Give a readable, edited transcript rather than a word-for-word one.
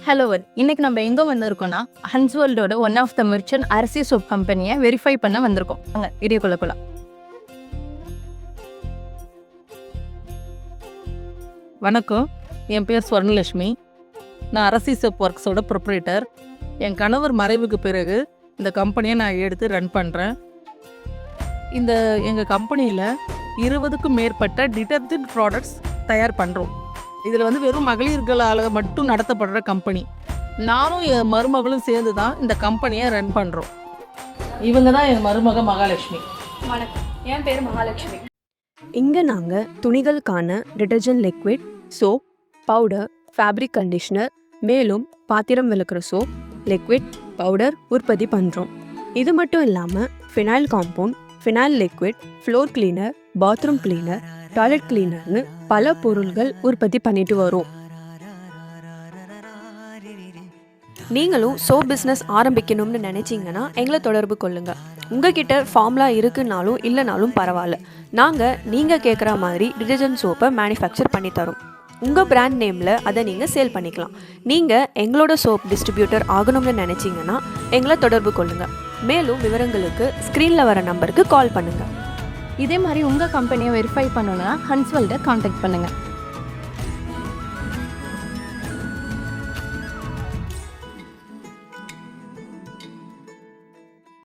Hello இன்னைக்கு நம்ம எங்கே வந்திருக்கோம்னா ஹன்ஸ்வேர்ல்டோட ஒன் ஆஃப் த மெர்ச்சன்ட் அரிசி சோப் கம்பெனியை வெரிஃபை பண்ண வந்திருக்கோம். அங்கே வீடியோக்குள்ள போகலாம். வணக்கம், என் பேர் ஸ்வர்ணலட்சுமி. நான் அரசி சோப் ஒர்க்ஸோட ப்ரொப்ரேட்டர். என் கணவர் மறைவுக்கு பிறகு இந்த கம்பெனியை நான் எடுத்து ரன் பண்ணுறேன். எங்கள் கம்பெனியில் 20க்கும் மேற்பட்ட டிட்டர்ஜென்ட் ப்ராடக்ட்ஸ் தயார் பண்ணுறோம். இதில் வெறும் மகளிர்களால் மட்டும் நடத்தப்படுற கம்பெனி. நானும் என் மருமகளும் சேர்ந்து தான் இந்த கம்பெனியை ரன் பண்ணுறோம். இவங்க தான் என் மருமக மகாலட்சுமி. வணக்கம், என் பேர் மகாலட்சுமி. இங்கே நாங்கள் துணிகளுக்கான detergent liquid, soap, powder, fabric conditioner, மேலும் பாத்திரம் விளக்குற சோப், லிக்விட், பவுடர் உற்பத்தி பண்ணுறோம். இது மட்டும் இல்லாமல் phenyl compound, phenyl liquid, floor cleaner, bathroom cleaner, toilet கிளீனர்னு பல பொருள்கள் உற்பத்தி பண்ணிட்டு வரோம். நீங்களும் சோப் பிஸ்னஸ் ஆரம்பிக்கணும்னு நினச்சிங்கன்னா எங்களை தொடர்பு கொள்ளுங்கள். உங்ககிட்ட ஃபார்முலா இருக்குன்னாலும் இல்லைனாலும் பரவாயில்ல, நாங்கள் நீங்கள் கேட்குற மாதிரி டிட்டர்ஜென்ட் சோப்பை மேனுஃபேக்சர் பண்ணித்தரோம். உங்கள் பிராண்ட் நேமில் அதை நீங்கள் சேல் பண்ணிக்கலாம். நீங்கள் எங்களோட சோப் டிஸ்ட்ரிபியூட்டர் ஆகணும்னு நினச்சிங்கன்னா எங்களை தொடர்பு கொள்ளுங்கள். மேலும் விவரங்களுக்கு ஸ்க்ரீனில் வர நம்பருக்கு கால் பண்ணுங்கள். இதே மாதிரி உங்கள் கம்பெனியை வெரிஃபை பண்ணணுன்னா ஹன்ஸ்வேர்ல்டை காண்டாக்ட் பண்ணுங்கள்.